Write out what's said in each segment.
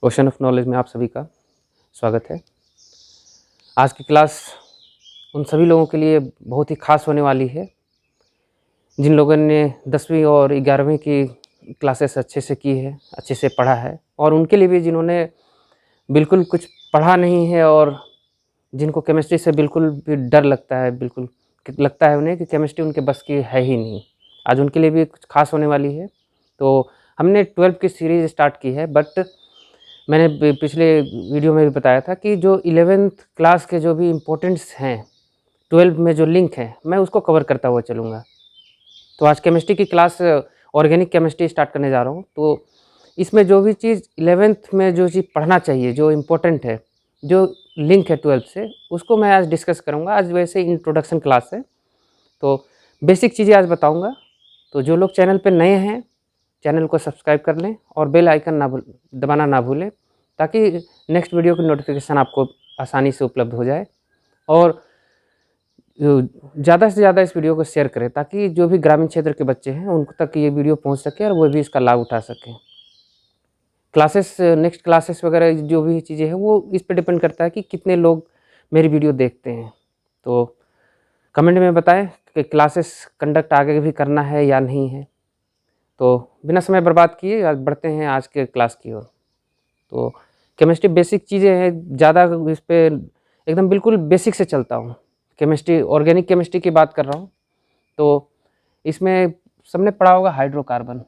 Ocean of knowledge में आप सभी का स्वागत है। आज की क्लास उन सभी लोगों के लिए बहुत ही खास होने वाली है जिन लोगों ने 10वीं और 11वीं की क्लासेस अच्छे से की है, अच्छे से पढ़ा है, और उनके लिए भी जिन्होंने बिल्कुल कुछ पढ़ा नहीं है और जिनको केमिस्ट्री से बिल्कुल भी डर लगता है, बिल्कुल लगता है उन्हें कि केमिस्ट्री उनके बस की है ही नहीं। आज उनके लिए भी कुछ खास होने वाली है। तो हमने 12 की सीरीज़ स्टार्ट की है, बट मैंने पिछले वीडियो में भी बताया था कि जो 11th क्लास के जो भी इम्पोर्टेंट्स हैं 12 में जो लिंक है, मैं उसको कवर करता हुआ चलूँगा। तो आज केमिस्ट्री की क्लास ऑर्गेनिक केमिस्ट्री स्टार्ट करने जा रहा हूँ। तो इसमें जो भी चीज़ 11th में जो चीज़ पढ़ना चाहिए, जो इम्पोर्टेंट है, जो लिंक है 12 से, उसको मैं आज डिस्कस करूँगा। आज वैसे इंट्रोडक्शन क्लास है, तो बेसिक चीज़ें आज बताऊँगा। तो जो लोग चैनल पर नए हैं, चैनल को सब्सक्राइब कर लें और बेल आइकन दबाना ना भूलें, ताकि नेक्स्ट वीडियो की नोटिफिकेशन आपको आसानी से उपलब्ध हो जाए। और ज़्यादा से ज़्यादा इस वीडियो को शेयर करें ताकि जो भी ग्रामीण क्षेत्र के बच्चे हैं उन तक ये वीडियो पहुंच सके और वो भी इसका लाभ उठा सकें। क्लासेस, नेक्स्ट क्लासेस वगैरह जो भी चीज़ें हैं वो इस पर डिपेंड करता है कि कितने लोग मेरी वीडियो देखते हैं। तो कमेंट में बताएं कि क्लासेस कंडक्ट आगे भी करना है या नहीं है। तो बिना समय बर्बाद किए आज बढ़ते हैं आज के क्लास की ओर। तो केमिस्ट्री बेसिक चीज़ें हैं, ज़्यादा इस पर एकदम बिल्कुल बेसिक से चलता हूँ। केमिस्ट्री, ऑर्गेनिक केमिस्ट्री की बात कर रहा हूँ। तो इसमें सबने पढ़ा होगा हाइड्रोकार्बन।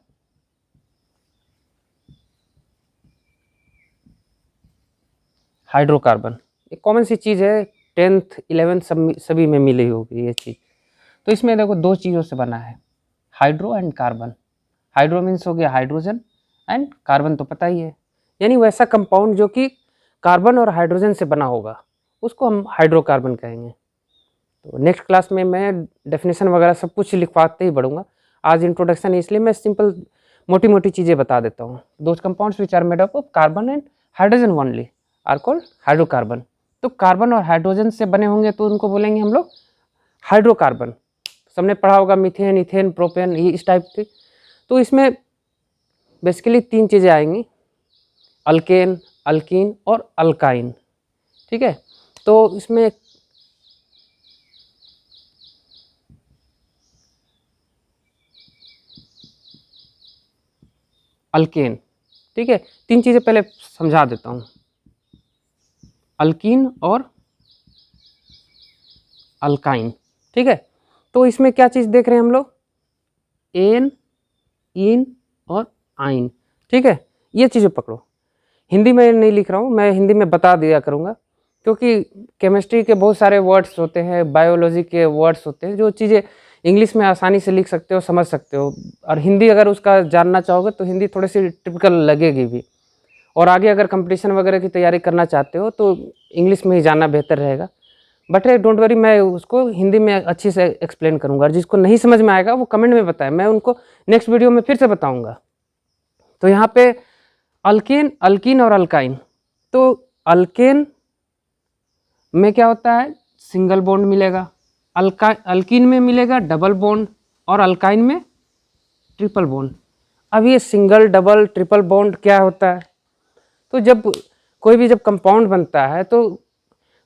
हाइड्रोकार्बन एक कॉमन सी चीज़ है, 10th 11th सभी में मिली होगी ये चीज़। तो इसमें देखो दो चीज़ों से बना है, hydro and carbon. Hydro means हो गया हाइड्रोजन, एंड कार्बन तो पता ही है, यानी वैसा कंपाउंड जो कि कार्बन और हाइड्रोजन से बना होगा उसको हम हाइड्रोकार्बन कहेंगे। तो नेक्स्ट क्लास में मैं डेफिनेशन वगैरह सब कुछ लिखवाते ही बढ़ूंगा। आज इंट्रोडक्शन है इसलिए मैं सिंपल मोटी मोटी चीज़ें बता देता हूँ। Those compounds which are made up of carbon and hydrogen only are called hydrocarbon. तो कार्बन और हाइड्रोजन से बने होंगे तो उनको बोलेंगे हम लोग हाइड्रोकार्बन। सबने पढ़ा होगा मीथेन, इथेन, प्रोपेन, ये इस टाइप के। तो इसमें बेसिकली 3 चीज़ें आएंगी, अल्केन, अल्कीन और अल्काइन। ठीक है, तो इसमें अल्केन, ठीक है, 3 चीज़ें पहले समझा देता हूँ, अल्कीन और अल्काइन। ठीक है, तो इसमें क्या चीज़ देख रहे हैं हम लोग, एन, इन और आइन। ठीक है, ये चीज़ें पकड़ो। हिंदी में नहीं लिख रहा हूँ, मैं हिंदी में बता दिया करूँगा, क्योंकि केमिस्ट्री के बहुत सारे वर्ड्स होते हैं, बायोलॉजी के वर्ड्स होते हैं, जो चीज़ें इंग्लिश में आसानी से लिख सकते हो, समझ सकते हो, और हिंदी अगर उसका जानना चाहोगे तो हिंदी थोड़ी सी टिपिकल लगेगी भी। और आगे अगर कंपटीशन वगैरह की तैयारी करना चाहते हो तो इंग्लिश में ही जानना बेहतर रहेगा। बट डोंट वरी, मैं उसको हिंदी में अच्छे से एक्सप्लेन करूँगा, और जिसको नहीं समझ में आएगा वो कमेंट में बताए, मैं उनको नेक्स्ट वीडियो में फिर से बताऊँगा। तो यहाँ पे अल्केन, अल्कीन और अल्काइन। तो अल्केन में क्या होता है, सिंगल बॉन्ड मिलेगा, अल्कीन में मिलेगा डबल बॉन्ड, और अल्काइन में ट्रिपल बॉन्ड। अब ये सिंगल, डबल, ट्रिपल बॉन्ड क्या होता है, तो जब कोई भी जब कंपाउंड बनता है तो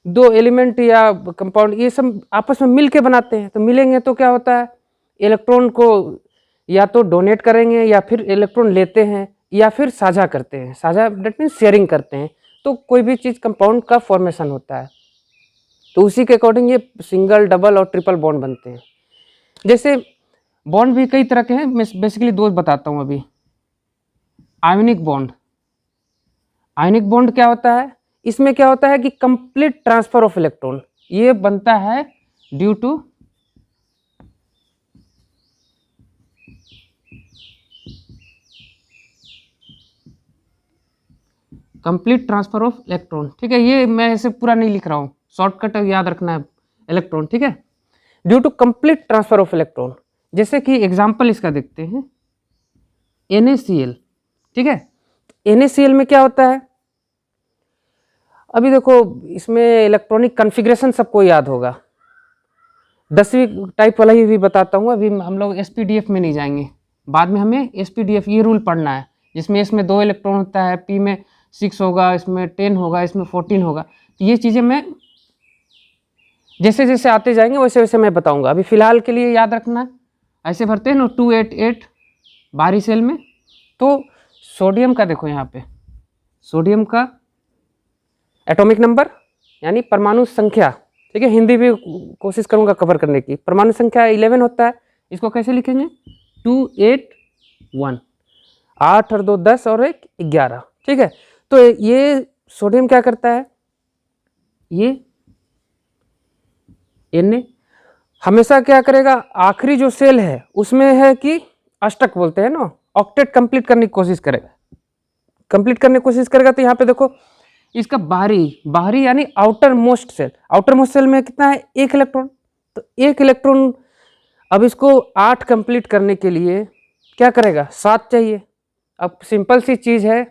2 एलिमेंट या कंपाउंड ये सब आपस में मिल के बनाते हैं। तो मिलेंगे तो क्या होता है, इलेक्ट्रॉन को या तो डोनेट करेंगे या फिर इलेक्ट्रॉन लेते हैं या फिर साझा करते हैं। साझा डेट मीन्स शेयरिंग करते हैं। तो कोई भी चीज़ कंपाउंड का फॉर्मेशन होता है, तो उसी के अकॉर्डिंग ये सिंगल, डबल और ट्रिपल बॉन्ड बनते हैं। जैसे बॉन्ड भी कई तरह के हैं, मैं बेसिकली 2 बताता हूँ अभी। आयोनिक बॉन्ड, आयोनिक बॉन्ड क्या होता है, इसमें क्या होता है कि कंप्लीट ट्रांसफर ऑफ इलेक्ट्रॉन, ये बनता है due to complete transfer of electron. ठीक है, ये मैं ऐसे पूरा नहीं लिख रहा हूँ, शॉर्टकट याद रखना है, इलेक्ट्रॉन। ठीक है, due to complete transfer of electron. जैसे कि एग्जांपल इसका देखते हैं, NaCl। ठीक है, NaCl में क्या होता है, अभी देखो इसमें इलेक्ट्रॉनिक कॉन्फ़िगरेशन सबको याद होगा, 10वीं टाइप वाला ही भी बताता हूँ। अभी हम लोग SPDF में नहीं जाएंगे, बाद में हमें SPDF ये रूल पढ़ना है, जिसमें S में 2 इलेक्ट्रॉन होता है, P में 6 होगा, इसमें 10 होगा, इसमें 14 होगा। तो ये चीज़ें मैं जैसे जैसे आते जाएंगे वैसे वैसे मैं बताऊंगा। अभी फ़िलहाल के लिए याद रखना है, ऐसे भरते हैं ना 288 बाहरी सेल में। तो सोडियम का देखो यहाँ पे, सोडियम का एटॉमिक नंबर यानी परमाणु संख्या, ठीक है, हिंदी भी कोशिश करूँगा कवर करने की। परमाणु संख्या 11 होता है, इसको कैसे लिखेंगे 281, 8 और 2 10 और 1 11, ठीक है। तो ये सोडियम क्या करता है, ये Na हमेशा क्या करेगा, आखिरी जो सेल है उसमें है कि अष्टक बोलते हैं ना, ऑक्टेट कंप्लीट करने की कोशिश करेगा, कंप्लीट करने की कोशिश करेगा। तो यहाँ पे देखो इसका बाहरी यानी आउटर मोस्ट सेल में कितना है, 1 इलेक्ट्रॉन। तो 1 इलेक्ट्रॉन, अब इसको 8 कंप्लीट करने के लिए क्या करेगा, 7 चाहिए। अब सिंपल सी चीज़ है,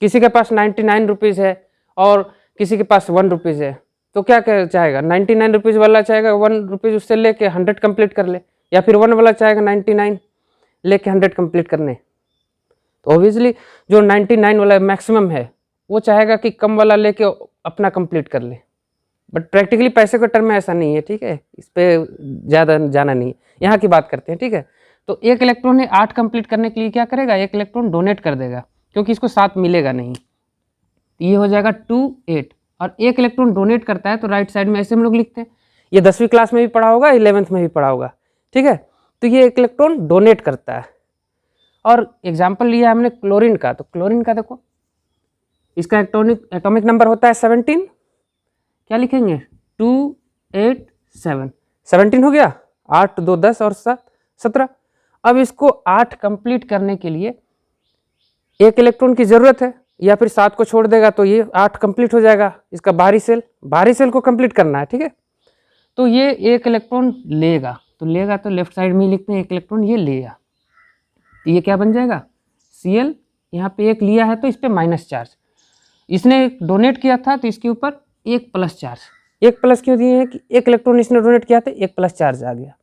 किसी के पास 99 रुपीज़ है और किसी के पास 1 रुपीज़ है, तो क्या चाहेगा, 99 रुपीज़ वाला चाहेगा 1 रुपीज़ उससे लेके 100 कंप्लीट कर ले, या फिर 1 वाला चाहेगा 99 लेके 100 कंप्लीट करने। तो ऑब्वियसली जो 99 वाला मैक्सिमम है वो चाहेगा कि कम वाला लेके अपना कंप्लीट कर ले। बट प्रैक्टिकली पैसे के टर्म में ऐसा नहीं है, ठीक है, इस पर ज़्यादा जाना नहीं है, यहाँ की बात करते हैं, ठीक है। तो 1 इलेक्ट्रॉन है, 8 कंप्लीट करने के लिए क्या करेगा, 1 इलेक्ट्रॉन डोनेट कर देगा, क्योंकि इसको 7 मिलेगा नहीं। तो ये हो जाएगा 28, और 1 इलेक्ट्रॉन डोनेट करता है तो राइट साइड में ऐसे हम लोग लिखते हैं। ये 10वीं क्लास में भी पढ़ा होगा, 11th में भी पढ़ा होगा, ठीक है। तो ये 1 इलेक्ट्रॉन डोनेट करता है। और एग्जाम्पल लिया हमने क्लोरीन का, तो क्लोरीन का देखो, इसका एटॉमिक नंबर होता है 17, क्या लिखेंगे 287, 17 हो गया, 8 2 10 और 7 17। अब इसको 8 कंप्लीट करने के लिए 1 इलेक्ट्रॉन की ज़रूरत है, या फिर 7 को छोड़ देगा तो ये 8 कंप्लीट हो जाएगा। इसका बाहरी सेल को कंप्लीट करना है, ठीक है। तो ये 1 इलेक्ट्रॉन लेगा, तो लेफ्ट साइड में ही लिखते हैं 1 इलेक्ट्रॉन ये लेगा। तो ये क्या बन जाएगा Cl, यहाँ पे 1 लिया है तो इस पर माइनस चार्ज, इसने डोनेट किया था तो इसके ऊपर 1 प्लस चार्ज। 1 प्लस क्यों दिए हैं कि 1 इलेक्ट्रॉन इसने डोनेट किया था, 1 प्लस चार्ज आ गया,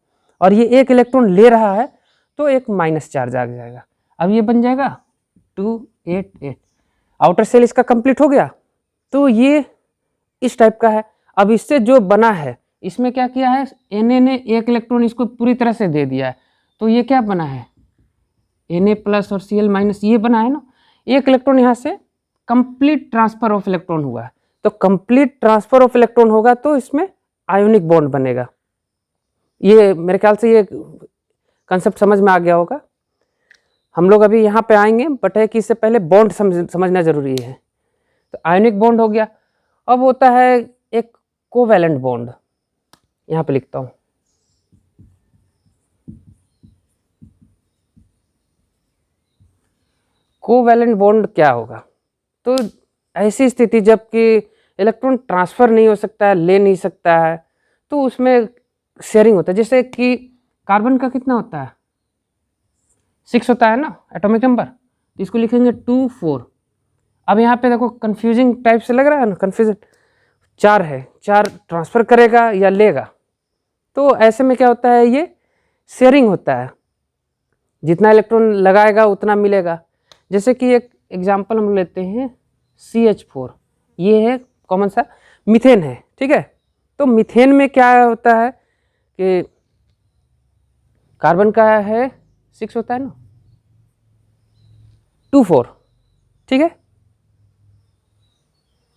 और ये 1 इलेक्ट्रॉन ले रहा है तो 1 माइनस चार्ज आ जाएगा। अब ये बन जाएगा 288, आउटर सेल इसका कंप्लीट हो गया। तो ये इस टाइप का है। अब इससे जो बना है, इसमें क्या किया है, Na ने 1 इलेक्ट्रॉन इसको पूरी तरह से दे दिया है, तो ये क्या बना है Na प्लस और Cl माइनस, ये बना है ना। 1 इलेक्ट्रॉन यहाँ से कंप्लीट ट्रांसफर ऑफ इलेक्ट्रॉन हुआ है, तो कंप्लीट ट्रांसफर ऑफ इलेक्ट्रॉन होगा तो इसमें आयोनिक बॉन्ड बनेगा। ये मेरे ख्याल से ये कंसेप्ट समझ में आ गया होगा। हम लोग अभी यहाँ पे आएंगे, बट है कि इससे पहले बॉन्ड समझना जरूरी है। तो आयोनिक बॉन्ड हो गया। अब होता है एक कोवैलेंट बॉन्ड, यहाँ पे लिखता हूँ, कोवैलेंट बॉन्ड क्या होगा। तो ऐसी स्थिति जबकि इलेक्ट्रॉन ट्रांसफ़र नहीं हो सकता है, ले नहीं सकता है, तो उसमें शेयरिंग होता है। जैसे कि कार्बन का कितना होता है 6 होता है ना एटॉमिक नंबर, तो इसको लिखेंगे 2 4। अब यहाँ पे देखो कंफ्यूजिंग टाइप से लग रहा है ना, कन्फ्यूजन 4 है, 4 ट्रांसफ़र करेगा या लेगा। तो ऐसे में क्या होता है, ये शेयरिंग होता है, जितना इलेक्ट्रॉन लगाएगा उतना मिलेगा। जैसे कि एक एग्जाम्पल हम लेते हैं CH4, ये है कॉमन सा मीथेन है, ठीक है। तो मीथेन में क्या होता है कि कार्बन का है 6 होता है ना, 2 4, ठीक है।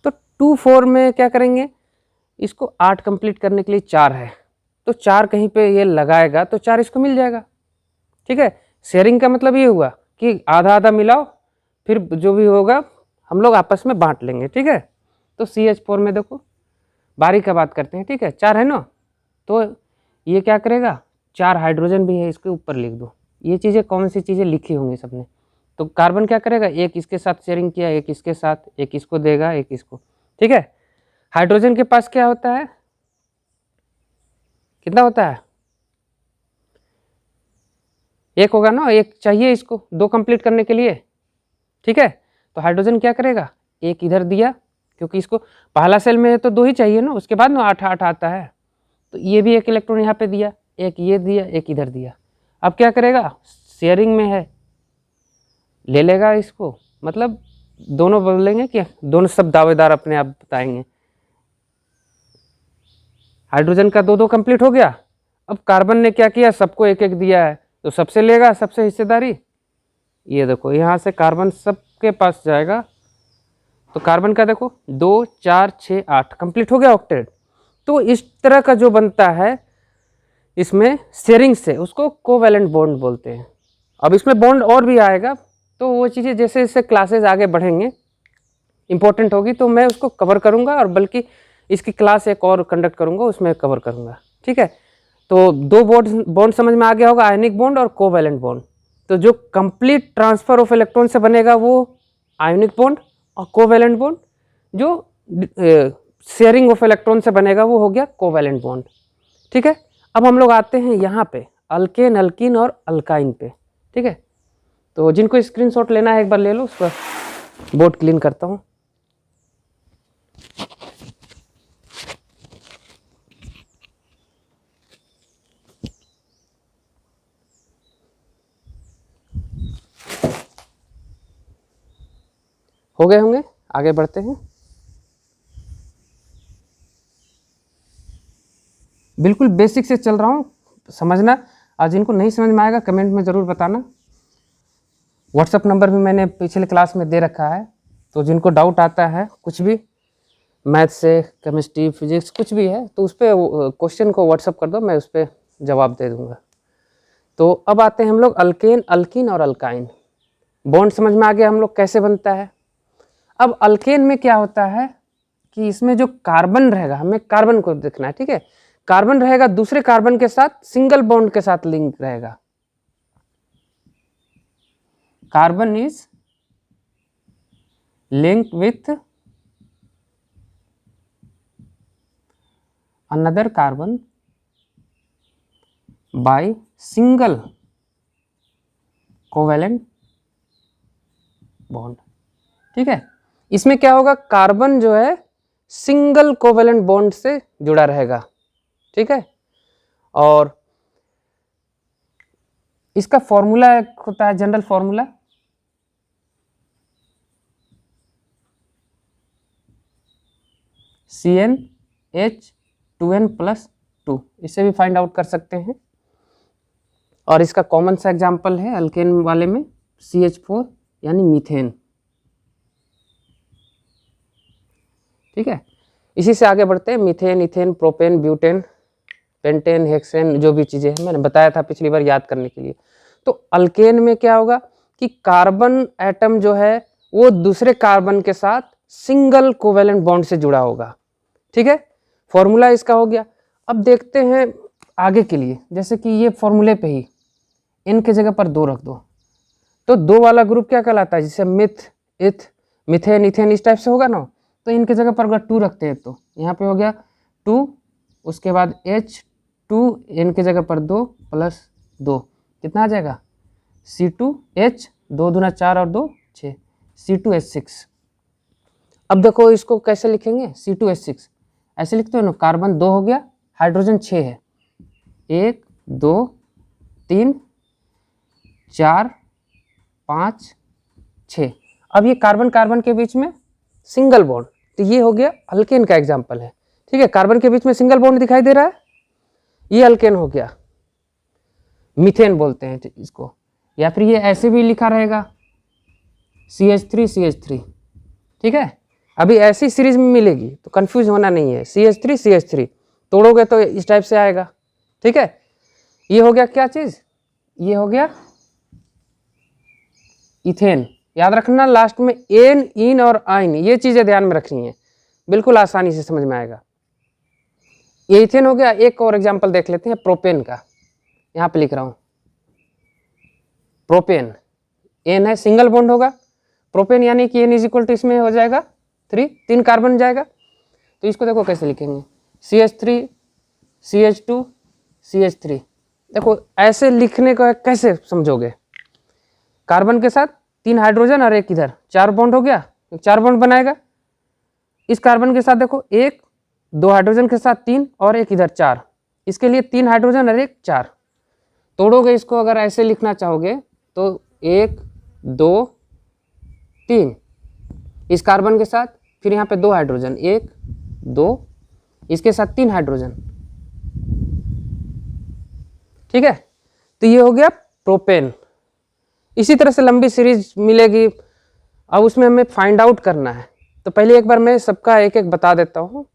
तो 2 4 में क्या करेंगे, इसको 8 कंप्लीट करने के लिए 4 है, तो 4 कहीं पे ये लगाएगा तो 4 इसको मिल जाएगा, ठीक है। शेयरिंग का मतलब ये हुआ कि आधा आधा मिलाओ, फिर जो भी होगा हम लोग आपस में बांट लेंगे, ठीक है। तो CH4 में देखो बारी का बात करते हैं, ठीक है, 4 है ना, तो ये क्या करेगा, 4 हाइड्रोजन भी है, इसके ऊपर लिख दो। ये चीज़ें कौन सी चीज़ें लिखी होंगी सबने। तो कार्बन क्या करेगा, 1 इसके साथ शेयरिंग किया, 1 इसके साथ, 1 इसको देगा, 1 इसको, ठीक है। हाइड्रोजन के पास क्या होता है, कितना होता है, 1 होगा ना, 1 चाहिए इसको 2 कंप्लीट करने के लिए, ठीक है। तो हाइड्रोजन क्या करेगा, 1 इधर दिया, क्योंकि इसको पहला सेल में तो 2 ही चाहिए ना, उसके बाद ना 8 8 आता है। तो ये भी 1 इलेक्ट्रॉन यहाँ पे दिया, 1 ये दिया, 1 इधर दिया। अब क्या करेगा, शेयरिंग में है, ले लेगा इसको, मतलब दोनों बोलेंगे कि दोनों सब दावेदार अपने आप बताएंगे। हाइड्रोजन का 2-2 कंप्लीट हो गया। अब कार्बन ने क्या किया, सबको एक एक दिया है, तो सबसे लेगा, सबसे हिस्सेदारी। ये देखो यहाँ से कार्बन सबके पास जाएगा, तो कार्बन का देखो 2 4 6 8 कंप्लीट हो गया ऑक्टेट। तो इस तरह का जो बनता है इसमें शेयरिंग से, उसको कोवैलेंट बॉन्ड बोलते हैं। अब इसमें बॉन्ड और भी आएगा, तो वो चीज़ें जैसे जैसे क्लासेज आगे बढ़ेंगे इंपॉर्टेंट होगी तो मैं उसको कवर करूँगा, और बल्कि इसकी क्लास एक और कंडक्ट करूँगा, उसमें कवर करूँगा। ठीक है, तो 2 बॉन्ड समझ में आ गया होगा, आयनिक बॉन्ड और कोवैलेंट बॉन्ड। तो जो कंप्लीट ट्रांसफर ऑफ इलेक्ट्रॉन से बनेगा वो आयनिक बॉन्ड, और कोवैलेंट बॉन्ड जो शेयरिंग ऑफ इलेक्ट्रॉन से बनेगा वो हो गया कोवैलेंट बॉन्ड। ठीक है, अब हम लोग आते हैं यहाँ पे अल्केन, अल्कीन और अल्काइन पे। ठीक है, तो जिनको स्क्रीनशॉट लेना है एक बार ले लो, उस पर बोर्ड क्लीन करता हूँ। हो गए होंगे, आगे बढ़ते हैं। बिल्कुल बेसिक से चल रहा हूँ, समझना। आज जिनको नहीं समझ में आएगा कमेंट में ज़रूर बताना। व्हाट्सअप नंबर भी मैंने पिछले क्लास में दे रखा है, तो जिनको डाउट आता है कुछ भी मैथ से, केमिस्ट्री, फिजिक्स कुछ भी है, तो उस पर क्वेश्चन को व्हाट्सअप कर दो, मैं उस पर जवाब दे दूँगा। तो अब आते हैं हम लोग अल्केन, अल्कीन और अल्काइन। बॉन्ड समझ में आ गया हम लोग कैसे बनता है। अब अल्केन में क्या होता है कि इसमें जो कार्बन रहेगा, हमें कार्बन को देखना है। ठीक है, कार्बन रहेगा दूसरे कार्बन के साथ सिंगल बॉन्ड के साथ लिंक रहेगा। Carbon is link with another carbon by single covalent bond. ठीक है, इसमें क्या होगा, कार्बन जो है सिंगल कोवैलेंट बॉन्ड से जुड़ा रहेगा। ठीक है, और इसका फॉर्मूला होता है, जनरल फॉर्मूला CnH2n+2, इससे भी फाइंड आउट कर सकते हैं। और इसका कॉमन सा एग्जांपल है अल्केन वाले में CH4 यानी मीथेन। ठीक है, इसी से आगे बढ़ते हैं। Methane, ethane, propane, butane, pentane, hexane, जो भी चीज़ें हैं मैंने बताया था पिछली बार याद करने के लिए। तो अल्केन में क्या होगा कि कार्बन एटम जो है वो दूसरे कार्बन के साथ सिंगल कोवैलेंट बॉन्ड से जुड़ा होगा। ठीक है, फॉर्मूला इसका हो गया। अब देखते हैं आगे के लिए, जैसे कि ये फॉर्मूले पे ही इन के जगह पर 2 रख दो, तो 2 वाला ग्रुप क्या कहलाता है, जिसे मिथ, इथ, मिथेन, इथेन इस टाइप से होगा ना। तो इनके जगह पर अगर 2 रखते हैं तो यहाँ पे हो गया 2, उसके बाद H2, इनके जगह पर 2 + 2 कितना आ जाएगा C2H, 2 दूना 4 और 2 6, C2H6। अब देखो इसको कैसे लिखेंगे, C2H6 ऐसे लिखते हो ना, कार्बन 2 हो गया, हाइड्रोजन 6 है, 1 2 3 4 5 6। अब ये कार्बन कार्बन के बीच में सिंगल बॉन्ड, तो ये हो गया अल्केन का एग्जाम्पल है। ठीक है, कार्बन के बीच में सिंगल बॉन्ड दिखाई दे रहा है, ये अल्केन हो गया, मीथेन बोलते हैं इसको। या फिर ये ऐसे भी लिखा रहेगा CH3 CH3। ठीक है, अभी ऐसी सीरीज में मिलेगी तो कंफ्यूज होना नहीं है, CH3 CH3 तोड़ोगे तो इस टाइप से आएगा। ठीक है, ये हो गया क्या चीज, ये हो गया इथेन। याद रखना लास्ट में एन, इन और आइन, ये चीजें ध्यान में रखनी है, बिल्कुल आसानी से समझ में आएगा। ये इथेन हो गया। एक और एग्जांपल देख लेते हैं प्रोपेन का, यहाँ पे लिख रहा हूँ प्रोपेन, एन है सिंगल बॉन्ड होगा, प्रोपेन यानी कि n = इसमें हो जाएगा 3 कार्बन जाएगा। तो इसको देखो कैसे लिखेंगे, CH3 CH2 CH3। देखो ऐसे लिखने का कैसे समझोगे, कार्बन के साथ 3 हाइड्रोजन और एक इधर, 4 बॉन्ड हो गया, 4 बॉन्ड बनाएगा। इस कार्बन के साथ देखो 1 2 हाइड्रोजन के साथ 3 और एक इधर 4, इसके लिए 3 हाइड्रोजन और एक 4। तोड़ोगे इसको, अगर ऐसे लिखना चाहोगे तो 1 2 3, इस कार्बन के साथ, फिर यहाँ पे 2 हाइड्रोजन, 1 2, इसके साथ 3 हाइड्रोजन, ठीक है। तो ये हो गया प्रोपेन। इसी तरह से लंबी सीरीज मिलेगी। अब उसमें हमें फाइंड आउट करना है, तो पहले एक बार मैं सबका एक एक बता देता हूँ,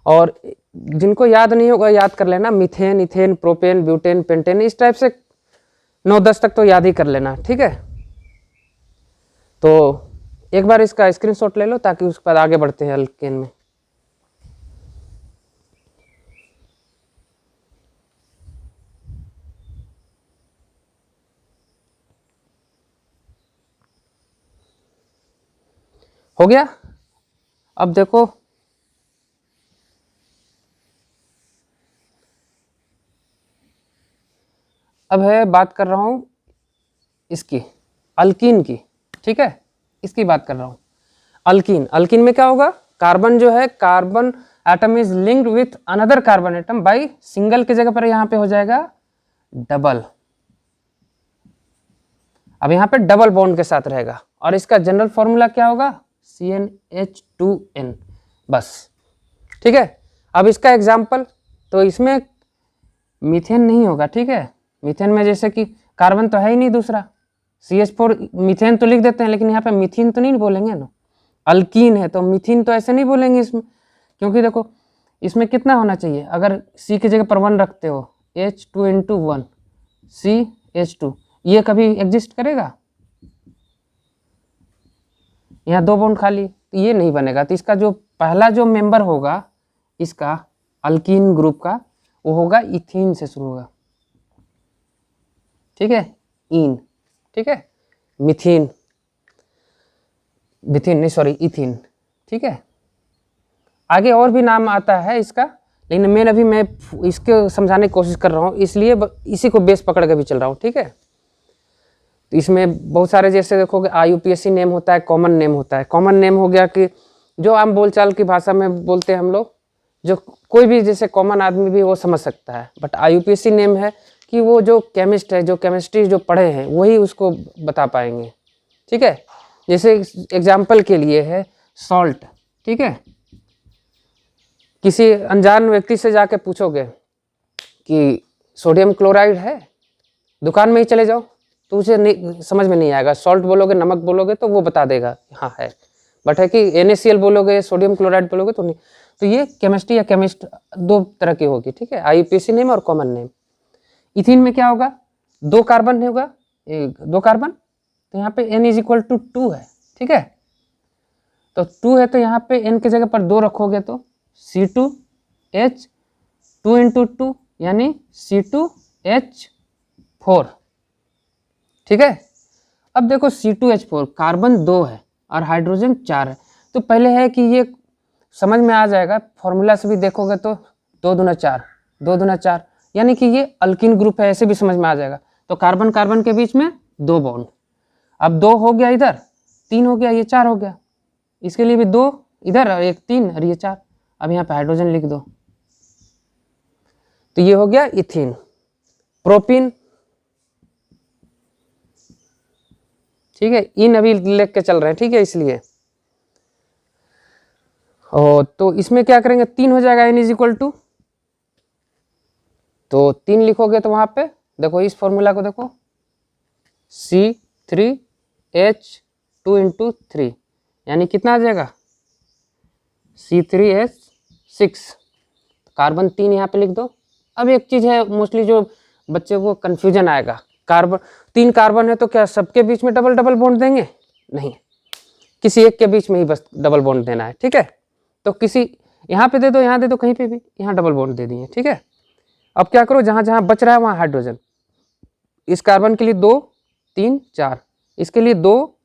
और जिनको याद नहीं होगा याद कर लेना। Methane, ethane, propane, butane, pentane, इस टाइप से 9-10 तक तो याद ही कर लेना, ठीक है। तो एक बार इसका स्क्रीनशॉट ले लो ताकि उसके बाद आगे बढ़ते हैं अल्केन में। हो गया। अब देखो, अब है बात कर रहा हूं इसकी, अल्कीन की, ठीक है। इसकी बात कर रहा हूं। अल्कीन, अल्कीन में क्या होगा, कार्बन जो है, carbon atom is linked with another carbon atom by single की जगह पर यहां पे हो जाएगा डबल। अब यहां पे डबल बॉन्ड के साथ रहेगा, और इसका जनरल फॉर्मूला क्या होगा, CnH2n, बस, ठीक है। अब इसका एग्जाम्पल, तो इसमें मीथेन नहीं होगा, ठीक है। मीथेन में जैसे कि कार्बन तो है ही नहीं दूसरा, CH4, मीथेन तो लिख देते हैं, लेकिन यहाँ पे मीथीन तो नहीं बोलेंगे ना। अल्कीन है तो मीथीन तो ऐसे नहीं बोलेंगे इसमें, क्योंकि देखो इसमें कितना होना चाहिए, अगर C की जगह पर 1 रखते हो, H2 × 1 CH2, ये कभी एग्जिस्ट करेगा, यहाँ 2 बॉन्ड खाली, तो ये नहीं बनेगा। तो इसका जो पहला जो मेंबर होगा इसका अल्कीन ग्रुप का, वो होगा इथीन से शुरू होगा, ठीक है, इन, ठीक है। मिथीन, मिथीन नहीं, सॉरी, इथीन, ठीक है। आगे और भी नाम आता है इसका, लेकिन मैं इसके समझाने की कोशिश कर रहा हूँ, इसलिए इसी को बेस पकड़ के भी चल रहा हूँ, ठीक है। तो इसमें बहुत सारे, जैसे देखोगे IUPAC नेम होता है, कॉमन नेम होता है। कॉमन नेम हो गया कि जो आम बोलचाल की भाषा में बोलते हैं हम लोग, जो कोई भी जैसे कॉमन आदमी भी वो समझ सकता है। बट IUPAC नेम है कि वो जो केमिस्ट है, जो केमिस्ट्री जो पढ़े हैं, वही उसको बता पाएंगे, ठीक है। जैसे एग्जाम्पल के लिए है सॉल्ट, ठीक है। किसी अनजान व्यक्ति से जाके पूछोगे कि सोडियम क्लोराइड है, दुकान में ही चले जाओ, तो उसे नहीं, समझ में नहीं आएगा। सॉल्ट बोलोगे, नमक बोलोगे, तो वो बता देगा हाँ है। बट है कि NaCl बोलोगे, सोडियम क्लोराइड बोलोगे तो नहीं। तो ये केमिस्ट्री या केमिस्ट 2 तरह की होगी, ठीक है, IUPAC नेम और कॉमन नेम। इथीन में क्या होगा, 2 कार्बन होगा, 2 कार्बन, तो यहाँ पे N = 2 है, ठीक है। तो 2 है, तो यहाँ पे N की जगह पर 2 रखोगे तो C2H 2 × 2 यानी C2H4, ठीक है। अब देखो C2H4, कार्बन 2 है और हाइड्रोजन 4 है। तो पहले है कि ये समझ में आ जाएगा, फॉर्मूला से भी देखोगे तो 2 दूना 4, 2 दूना 4, यानी कि ये अल्कीन ग्रुप है, ऐसे भी समझ में आ जाएगा। तो कार्बन कार्बन के बीच में 2 बॉन्ड, अब 2 हो गया इधर, 3 हो गया, ये 4 हो गया, इसके लिए भी 2 इधर और 1 3 और ये 4। अब यहाँ पे हाइड्रोजन लिख दो, तो ये हो गया इथीन। प्रोपीन, ठीक है, इन अभी लेके के चल रहे हैं, ठीक है, इसलिए। और तो इसमें क्या करेंगे, 3 हो जाएगा, N = तो 3 लिखोगे तो वहां पे देखो इस फॉर्मूला को देखो, C3H2 × 3 यानी कितना आ जाएगा, C3H6, कार्बन 3 यहाँ पे लिख दो। अब एक चीज है मोस्टली जो बच्चे को कंफ्यूजन आएगा, कार्बन 3 कार्बन है तो क्या सबके बीच में डबल डबल बॉन्ड देंगे, नहीं, किसी एक के बीच में ही बस डबल बॉन्ड देना है, ठीक है। तो किसी यहाँ पे दे दो, यहाँ दे दो, कहीं पे भी, यहाँ डबल बॉन्ड दे दिए, ठीक है। अब क्या करो, जहाँ जहाँ बच रहा है वहाँ हाइड्रोजन, इस कार्बन के लिए 2 3 4, इसके लिए 2,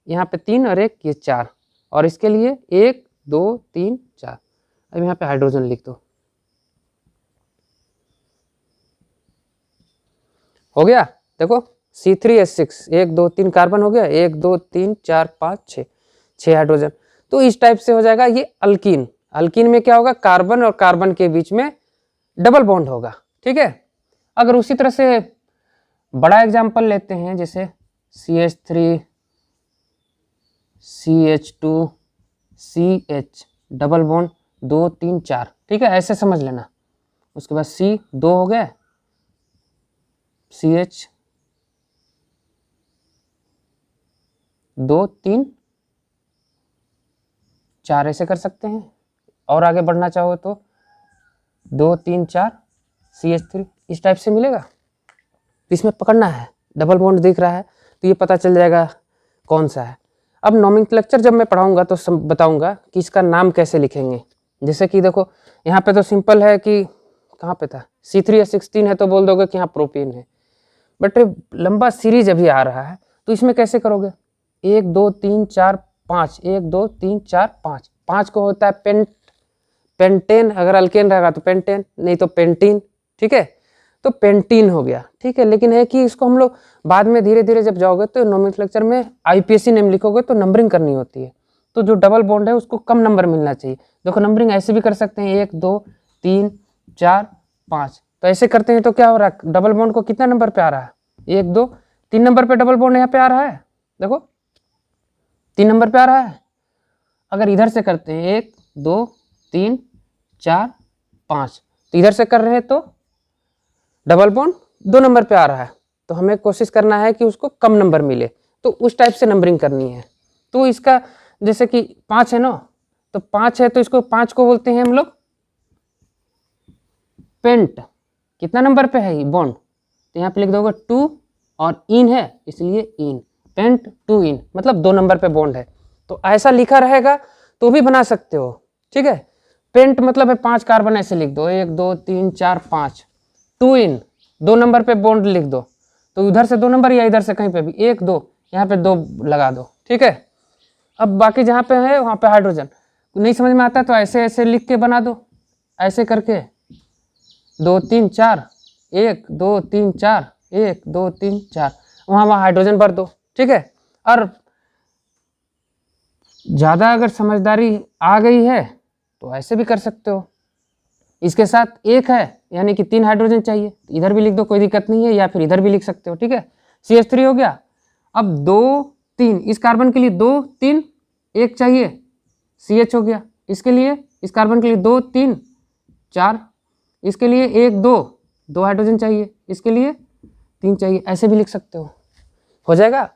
यहाँ पे 3 और 1 ये 4, और इसके लिए 1 2 3 4। अब यहाँ पे हाइड्रोजन लिख दो, हो गया। देखो C3H6, 1 2 3 कार्बन हो गया, 1 2 3 4 5 6 हाइड्रोजन। तो इस टाइप से हो जाएगा ये अल्कीन। अल्कीन में क्या होगा, कार्बन और कार्बन के बीच में डबल बॉन्ड होगा, ठीक है। अगर उसी तरह से बड़ा एग्जाम्पल लेते हैं, जैसे CH3 CH2CH डबल बॉन्ड 2 3 4, ठीक है, ऐसे समझ लेना। उसके बाद C 2 हो गए, CH 2 3 4 ऐसे कर सकते हैं। और आगे बढ़ना चाहो तो 2 3 4 CH3 इस टाइप से मिलेगा। इसमें पकड़ना है, डबल बॉन्ड दिख रहा है तो ये पता चल जाएगा कौन सा है। अब नोमेनक्लेचर जब मैं पढ़ाऊंगा तो बताऊंगा कि इसका नाम कैसे लिखेंगे। जैसे कि देखो यहाँ पे तो सिंपल है कि कहाँ पे था, C3H16 है तो बोल दोगे कि यहाँ प्रोपेन है, बट लंबा सीरीज अभी आ रहा है तो इसमें कैसे करोगे, 1 2 3 4 5, 1 2 3 4 5, 5 को होता है पेंटेन, अगर अल्केन रहेगा तो पेंटेन, नहीं तो पेंटीन, ठीक है, तो पेंटीन हो गया, ठीक है। लेकिन है कि इसको हम लोग बाद में धीरे धीरे जब जाओगे तो नोमेनक्लेचर में IPSC नेम लिखोगे तो नंबरिंग करनी होती है, तो जो डबल बॉन्ड है उसको कम नंबर मिलना चाहिए। देखो नंबरिंग ऐसे भी कर सकते हैं, 1 2 3 4 5, तो ऐसे करते हैं तो क्या हो रहा है, डबल बॉन्ड को कितना नंबर पे आ रहा है, 1 2 3 नंबर पे डबल बॉन्ड यहाँ पे आ रहा है, देखो 3 नंबर पे आ रहा है। अगर इधर से करते हैं 1 2 3 4 5, तो इधर से कर रहे हैं तो डबल बॉन्ड 2 नंबर पे आ रहा है, तो हमें कोशिश करना है कि उसको कम नंबर मिले, तो उस टाइप से नंबरिंग करनी है। तो इसका जैसे कि 5 है ना, तो 5 है तो इसको 5 को बोलते हैं हम लोग पेंट। कितना नंबर पे है ये बॉन्ड, तो यहाँ पे लिख दोगे 2 और इन है इसलिए इन, पेंट 2 इन, मतलब 2 नंबर पे बॉन्ड है। तो ऐसा लिखा रहेगा तो भी बना सकते हो, ठीक है। पेंट मतलब है 5 कार्बन, ऐसे लिख दो 1 2 3 4 5, 2 इन 2 नंबर पे बॉन्ड लिख दो, तो उधर से 2 नंबर या इधर से कहीं पे भी 1 2, यहाँ पे 2 लगा दो, ठीक है। अब बाकी जहाँ पे है वहाँ पे हाइड्रोजन नहीं समझ में आता तो ऐसे ऐसे लिख के बना दो, ऐसे करके 2 3 4 1 2 3 4 1 2 3 4, वहाँ हाइड्रोजन भर दो, ठीक है। और ज़्यादा अगर समझदारी आ गई है तो ऐसे भी कर सकते हो, इसके साथ 1 है यानी कि 3 हाइड्रोजन चाहिए, इधर भी लिख दो कोई दिक्कत नहीं है, या फिर इधर भी लिख सकते हो, ठीक है। CH3 हो गया। अब 2 3 इस कार्बन के लिए 2 3 1 चाहिए, CH हो गया। इसके लिए इस कार्बन के लिए 2 3 4, इसके लिए 1 2 2 हाइड्रोजन चाहिए, इसके लिए 3 चाहिए, ऐसे भी लिख सकते हो जाएगा।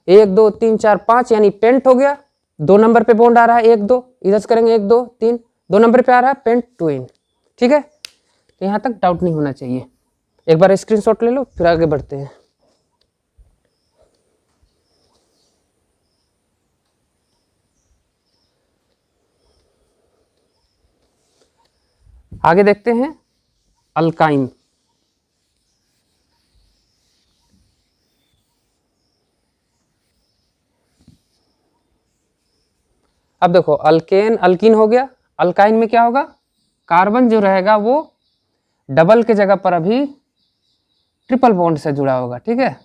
1 2 3 4 5 यानी पेंट हो गया, 2 नंबर पे बॉन्ड आ रहा है 1 2, इधर से करेंगे 1 2 3, 2 नंबर पे आ रहा है पेंट 2 इन, ठीक है। तो यहाँ तक डाउट नहीं होना चाहिए। एक बार स्क्रीनशॉट ले लो फिर आगे बढ़ते हैं। आगे देखते हैं अल्काइन। अब देखो अल्केन अल्कीन हो गया, अल्काइन में क्या होगा, कार्बन जो रहेगा वो डबल के जगह पर अभी ट्रिपल बॉन्ड से जुड़ा होगा, ठीक है।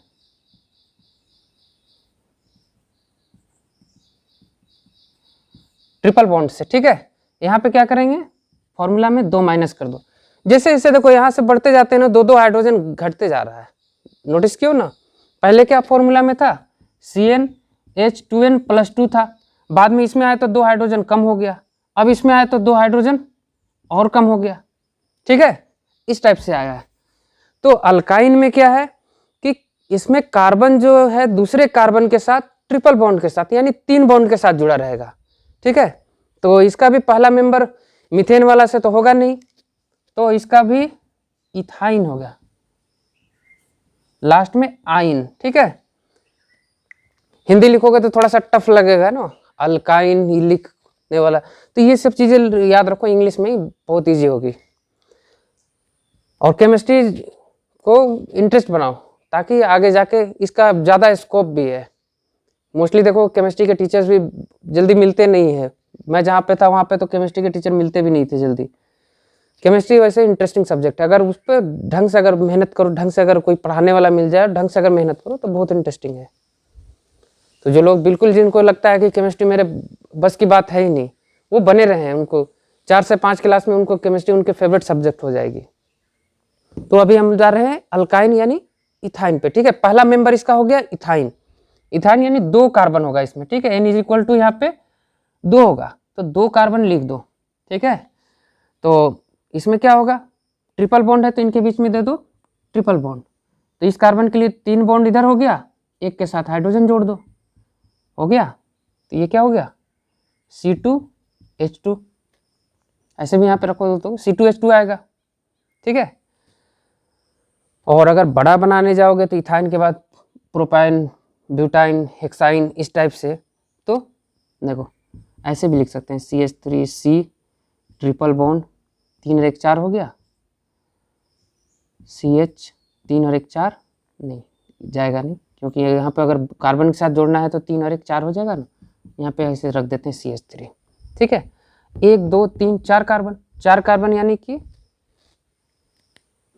ट्रिपल बॉन्ड से, ठीक है। यहाँ पे क्या करेंगे, फॉर्मूला में 2 माइनस कर दो। जैसे जैसे देखो यहाँ से बढ़ते जाते हैं ना, 2 हाइड्रोजन घटते जा रहा है, नोटिस क्यों ना। पहले क्या फॉर्मूला में था, CnH2n+2 था, बाद में इसमें आया तो 2 हाइड्रोजन कम हो गया, अब इसमें आया तो 2 हाइड्रोजन और कम हो गया, ठीक है, इस टाइप से आया है। तो अल्काइन में क्या है कि इसमें कार्बन जो है दूसरे कार्बन के साथ ट्रिपल बॉन्ड के साथ यानी 3 बॉन्ड के साथ जुड़ा रहेगा, ठीक है। तो इसका भी पहला मेंबर मीथेन वाला से तो होगा नहीं, तो इसका भी इथाइन होगा, लास्ट में आइन, ठीक है। हिंदी लिखोगे तो थोड़ा सा टफ लगेगा ना, अल्काइन ही लिखने वाला, तो ये सब चीजें याद रखो, इंग्लिश में ही बहुत इजी होगी। और केमिस्ट्री को इंटरेस्ट बनाओ ताकि आगे जाके इसका ज़्यादा स्कोप भी है। मोस्टली देखो केमिस्ट्री के टीचर्स भी जल्दी मिलते नहीं है, मैं जहाँ पे था वहाँ पे तो केमिस्ट्री के टीचर मिलते भी नहीं थे जल्दी। केमिस्ट्री वैसे इंटरेस्टिंग सब्जेक्ट है, अगर उस पर ढंग से अगर मेहनत करो, ढंग से अगर कोई पढ़ाने वाला मिल जाए, ढंग से अगर मेहनत करो तो बहुत इंटरेस्टिंग है। तो जो लोग बिल्कुल जिनको लगता है कि केमिस्ट्री मेरे बस की बात है ही नहीं, वो बने रहे हैं, उनको 4 से 5 क्लास में उनको केमिस्ट्री उनके फेवरेट सब्जेक्ट हो जाएगी। तो अभी हम जा रहे हैं अल्काइन यानी इथाइन पे, ठीक है। पहला मेंबर इसका हो गया इथाइन। इथाइन यानी 2 कार्बन होगा इसमें, ठीक है। N इज इक्वल टू यहाँ पे 2 होगा, तो 2 कार्बन लिख दो, ठीक है। तो इसमें क्या होगा, ट्रिपल बॉन्ड है तो इनके बीच में दे दो ट्रिपल बॉन्ड। तो इस कार्बन के लिए 3 बॉन्ड इधर हो गया, एक के साथ हाइड्रोजन जोड़ दो, हो गया। तो ये क्या हो गया, C2H2। ऐसे भी यहाँ पे रखो तो C2H2 आएगा, ठीक है। और अगर बड़ा बनाने जाओगे तो इथाइन के बाद प्रोपाइन, ब्यूटाइन, हेक्साइन, इस टाइप से, तो देखो ऐसे भी लिख सकते हैं CH3C ट्रिपल बॉन्ड 3 और 1 4 हो गया, CH 3 और 1 4 नहीं जाएगा नहीं, क्योंकि यहाँ पे अगर कार्बन के साथ जोड़ना है तो 3 और 1 4 हो जाएगा ना। यहाँ पे ऐसे रख देते हैं CH3, ठीक है। 1 2 3 4 कार्बन, 4 कार्बन यानी कि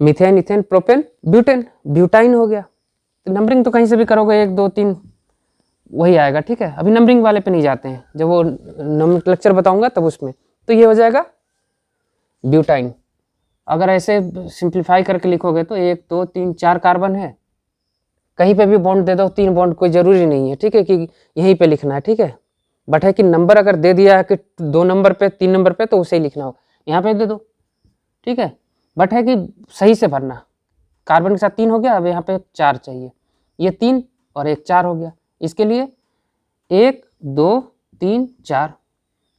methane, ethane, propane, butane, butyne हो गया। तो नंबरिंग तो कहीं से भी करोगे 1 2 3 वही आएगा, ठीक है। अभी नंबरिंग वाले पे नहीं जाते हैं, जब वो नोमेनक्लेचर बताऊंगा तब उसमें। तो ये हो जाएगा ब्यूटाइन। अगर ऐसे सिंप्लीफाई करके लिखोगे तो 1 2 3 4 कार्बन है, कहीं पे भी बॉन्ड दे दो, 3 बॉन्ड कोई ज़रूरी नहीं है, ठीक है, कि यहीं पे लिखना है, ठीक है। बट है कि नंबर अगर दे दिया है कि 2 नंबर पे 3 नंबर पे तो उसे ही लिखना हो, यहाँ पे दे दो, ठीक है। बट है कि सही से भरना, कार्बन के साथ 3 हो गया, अब यहाँ पे 4 चाहिए, ये 3 और 1 4 हो गया। इसके लिए 1 2 3 4,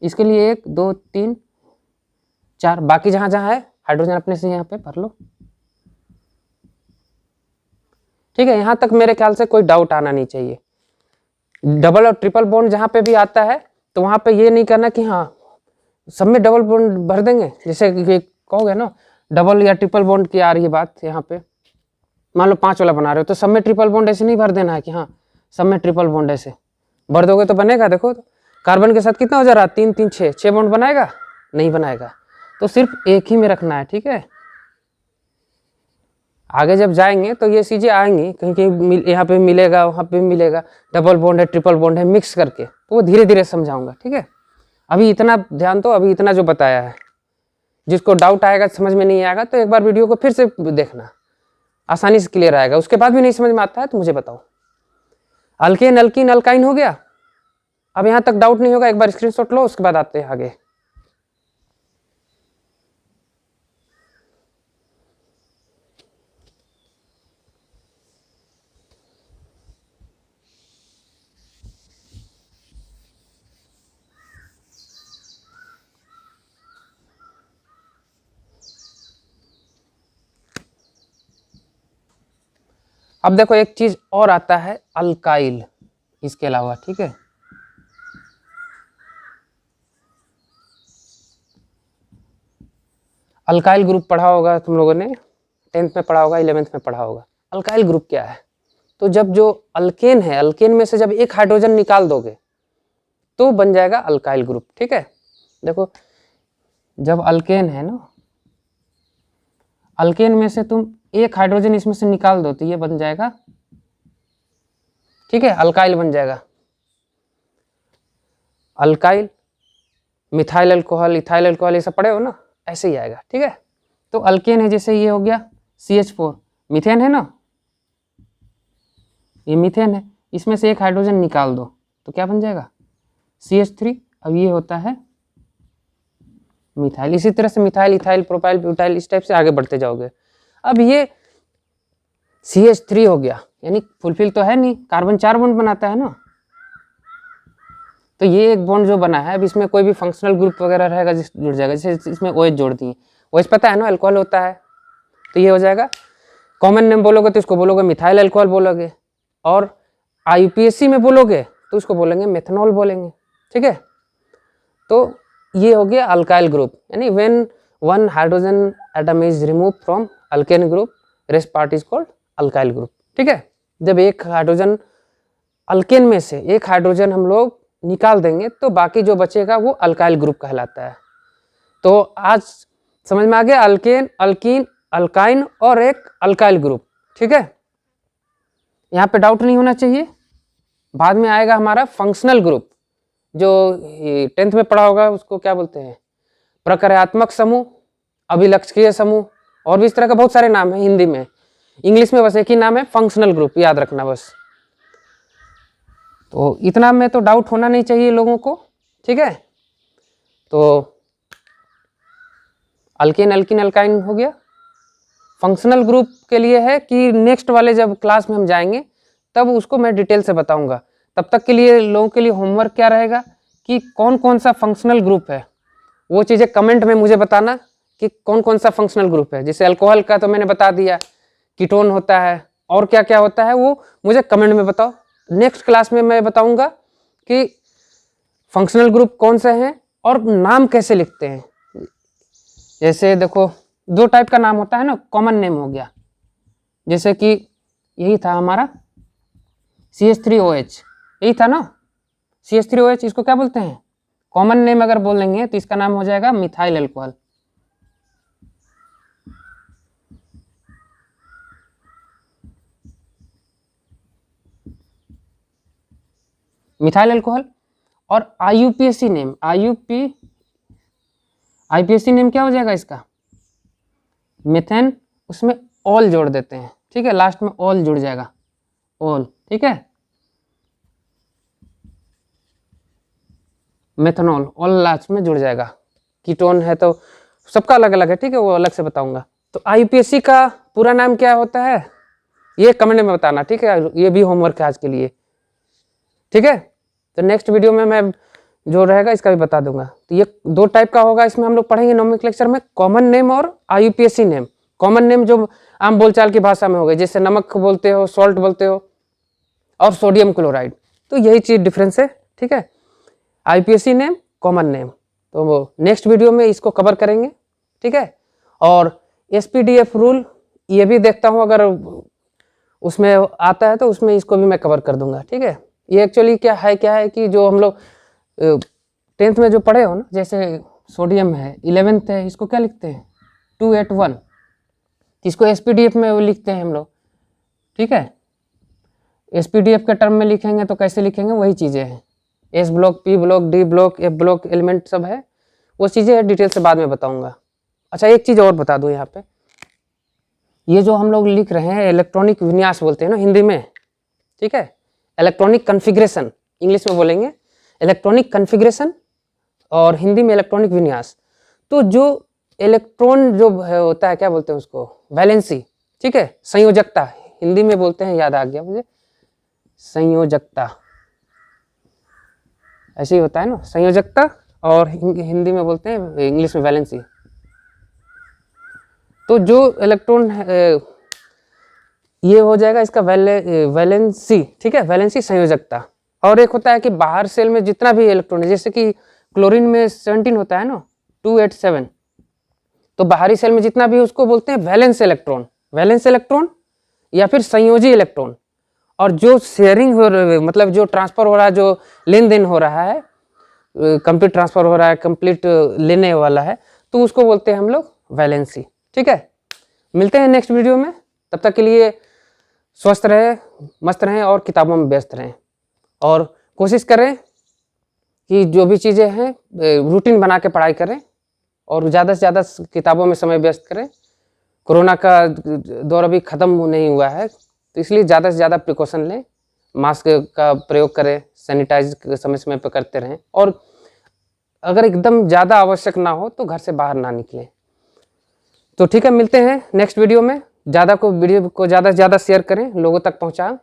इसके लिए 1 2 3 4, बाकी जहाँ जहाँ है हाइड्रोजन अपने से यहाँ पे भर लो, ठीक है। यहाँ तक मेरे ख्याल से कोई डाउट आना नहीं चाहिए। डबल और ट्रिपल बॉन्ड जहाँ पे भी आता है तो वहाँ पे ये नहीं करना कि हाँ सब में डबल बॉन्ड भर देंगे, जैसे कहोगे ना डबल या ट्रिपल बॉन्ड की आ रही है बात यहाँ पे, मान लो 5 वाला बना रहे हो तो सब में ट्रिपल बॉन्ड ऐसे नहीं भर देना है कि हाँ सब में ट्रिपल बॉन्ड ऐसे भर दोगे तो बनेगा। देखो तो कार्बन के साथ कितना हो जा रहा है, 3 3 6 बॉन्ड बनाएगा, नहीं बनाएगा। तो सिर्फ एक ही में रखना है, ठीक है। आगे जब जाएंगे तो ये चीज़ें आएंगी, कहीं कहीं यहाँ पे मिलेगा, वहाँ पे मिलेगा, डबल बॉन्ड है, ट्रिपल बॉन्ड है, मिक्स करके, तो वो धीरे धीरे समझाऊंगा, ठीक है। अभी इतना ध्यान दो, अभी इतना जो बताया है, जिसको डाउट आएगा, समझ में नहीं आएगा तो एक बार वीडियो को फिर से देखना, आसानी से क्लियर आएगा। उसके बाद भी नहीं समझ में आता है तो मुझे बताओ। अल्केन, अल्कीन, अल्काइन हो गया, अब यहाँ तक डाउट नहीं होगा, एक बार स्क्रीनशॉट लो, उसके बाद आते हैं आगे। अब देखो एक चीज और आता है अल्काइल इसके अलावा, ठीक है। अल्काइल ग्रुप पढ़ा होगा तुम लोगों ने, 10th में पढ़ा होगा, 11th में पढ़ा होगा। अल्काइल ग्रुप क्या है, तो जब जो अल्केन है, अल्केन में से जब एक हाइड्रोजन निकाल दोगे तो बन जाएगा अल्काइल ग्रुप, ठीक है। देखो जब अल्केन है ना, अल्केन में से तुम एक हाइड्रोजन इसमें से निकाल दो तो ये बन जाएगा, ठीक है, अल्काइल बन जाएगा। Alkyl, methyl alcohol, ethyl alcohol, ये सब पढ़े हो ना, ऐसे ही आएगा, ठीक है। तो अल्केन है, जैसे ये हो गया CH4, मीथेन है ना, ये मीथेन है, इसमें से एक हाइड्रोजन निकाल दो तो क्या बन जाएगा CH3। अब ये होता है मिथाइल। इसी तरह से मिथाइल, इथाइल, प्रोपाइल, ब्यूटाइल, इस टाइप से आगे बढ़ते जाओगे। अब ये CH3 हो गया, यानी फुलफिल तो है नहीं, कार्बन 4 बॉन्ड बनाता है ना, तो ये एक बॉन्ड जो बना है, अब इसमें कोई भी फंक्शनल ग्रुप वगैरह रहेगा जिस जुड़ जाएगा, जैसे इसमें OH जोड़ दिए, OH पता है ना अल्कोहल होता है, तो ये हो जाएगा। कॉमन नेम बोलोगे तो इसको बोलोगे मिथाइल अल्कोहल बोलोगे, और IUPAC में बोलोगे तो उसको बोलेंगे मेथनॉल बोलेंगे, ठीक है। तो ये हो गया अल्काइल ग्रुप, यानी when one hydrogen atom is remove from alkane group, rest part is called alkyl group, ठीक है। जब एक हाइड्रोजन अल्केन में से एक हाइड्रोजन हम लोग निकाल देंगे तो बाकी जो बचेगा वो अल्काइल ग्रुप कहलाता है। तो आज समझ में आ गया, अल्केन, अल्कीन, अल्काइन और एक अल्काइल ग्रुप, ठीक है। यहाँ पे डाउट नहीं होना चाहिए। बाद में आएगा हमारा फंक्शनल ग्रुप, जो 10th में पढ़ा होगा, उसको क्या बोलते हैं, प्रक्रियात्मक समूह, अभिलक्षणीय समूह, और भी इस तरह का बहुत सारे नाम है हिंदी में। इंग्लिश में बस एक ही नाम है फंक्शनल ग्रुप, याद रखना बस। तो इतना में तो डाउट होना नहीं चाहिए लोगों को, ठीक है। तो अल्केन एल्किन एल्काइन हो गया। फंक्शनल ग्रुप के लिए है कि नेक्स्ट वाले जब क्लास में हम जाएंगे तब उसको मैं डिटेल से बताऊंगा। तब तक के लिए लोगों के लिए होमवर्क क्या रहेगा कि कौन कौन सा फंक्शनल ग्रुप है, वो चीज़ें कमेंट में मुझे बताना कि कौन कौन सा फंक्शनल ग्रुप है। जैसे अल्कोहल का तो मैंने बता दिया, कीटोन होता है, और क्या क्या होता है वो मुझे कमेंट में बताओ। नेक्स्ट क्लास में मैं बताऊंगा कि फंक्शनल ग्रुप कौन से हैं और नाम कैसे लिखते हैं। जैसे देखो 2 टाइप का नाम होता है ना, कॉमन नेम हो गया, जैसे कि यही था हमारा CH3OH, यही था ना CH3OH, इसको क्या बोलते हैं कॉमन नेम। अगर बोलेंगे तो इसका नाम हो जाएगा मिथाइल अल्कोहल। Methyl alcohol. और IUPAC नेम, IUPAC नेम क्या हो जाएगा इसका, मेथेन, उसमें ऑल जोड़ देते हैं, ठीक है, लास्ट में ऑल जुड़ जाएगा, ऑल, ठीक है, मेथनॉल, ऑल लास्ट में जुड़ जाएगा। कीटोन है तो सबका अलग अलग है, ठीक है, वो अलग से बताऊंगा। तो IUPAC का पूरा नाम क्या होता है ये कमेंट में बताना, ठीक है, ये भी होमवर्क है आज के लिए, ठीक है। तो नेक्स्ट वीडियो में मैं जो रहेगा इसका भी बता दूंगा। तो ये 2 टाइप का होगा, इसमें हम लोग पढ़ेंगे नोमेनक्लेचर में, कॉमन नेम और IUPAC नेम। कॉमन नेम जो आम बोलचाल की भाषा में हो गए, जैसे नमक बोलते हो, सॉल्ट बोलते हो, और सोडियम क्लोराइड, तो यही चीज़ डिफरेंस है, ठीक है। IUPAC नेम, कॉमन नेम, तो वो नेक्स्ट वीडियो में इसको कवर करेंगे, ठीक है। और SPDF रूल ये भी देखता हूँ, अगर उसमें आता है तो उसमें इसको भी मैं कवर कर दूंगा, ठीक है। ये एक्चुअली क्या है कि जो हम लोग 10th में जो पढ़े हो ना, जैसे सोडियम है, 11th है, इसको क्या लिखते हैं 281, इसको SPDF में वो लिखते हैं हम लोग, ठीक है। SPDF के टर्म में लिखेंगे तो कैसे लिखेंगे, वही चीज़ें हैं, S block, P block, D block, F block element सब है, वो चीज़ें डिटेल से बाद में बताऊंगा। अच्छा एक चीज़ और बता दूं यहाँ पे, ये जो हम लोग लिख रहे हैं इलेक्ट्रॉनिक विन्यास बोलते हैं ना हिंदी में, ठीक है, इलेक्ट्रॉनिक कन्फिग्रेशन इंग्लिश में बोलेंगे, इलेक्ट्रॉनिक कन्फिग्रेशन, और हिंदी में इलेक्ट्रॉनिक विन्यास। तो जो इलेक्ट्रॉन जो होता है क्या बोलते हैं उसको, वैलेंसी, ठीक है, संयोजकता हिंदी में बोलते हैं, याद आ गया मुझे, संयोजकता, ऐसे ही होता है ना संयोजकता, और हिंदी में बोलते हैं इंग्लिश में वैलेंसी। तो जो इलेक्ट्रॉन ये हो जाएगा इसका वैलेंसी, ठीक है, वैलेंसी संयोजकता। और एक होता है कि बाहर सेल में जितना भी इलेक्ट्रॉन है, जैसे कि क्लोरीन में 17 होता है ना 287, तो बाहरी सेल में जितना भी उसको बोलते हैं वैलेंस इलेक्ट्रॉन, वैलेंस इलेक्ट्रॉन या फिर संयोजी इलेक्ट्रॉन। और जो शेयरिंग हो मतलब जो ट्रांसफर हो रहा है, जो लेन देन हो रहा है, कंप्लीट ट्रांसफर हो रहा है, कंप्लीट लेने वाला है, तो उसको बोलते हैं हम लोग वैलेंसी, ठीक है। मिलते हैं नेक्स्ट वीडियो में, तब तक के लिए स्वस्थ रहें, मस्त रहें और किताबों में व्यस्त रहें, और कोशिश करें कि जो भी चीज़ें हैं रूटीन बना के पढ़ाई करें, और ज़्यादा से ज़्यादा किताबों में समय व्यस्त करें। कोरोना का दौर अभी ख़त्म नहीं हुआ है, तो इसलिए ज़्यादा से ज़्यादा प्रिकॉशन लें, मास्क का प्रयोग करें, सैनिटाइज समय समय पर करते रहें, और अगर एकदम ज़्यादा आवश्यक ना हो तो घर से बाहर ना निकलें। तो ठीक है, मिलते हैं नेक्स्ट वीडियो में। वीडियो को ज़्यादा से ज़्यादा शेयर करें, लोगों तक पहुँचाएं।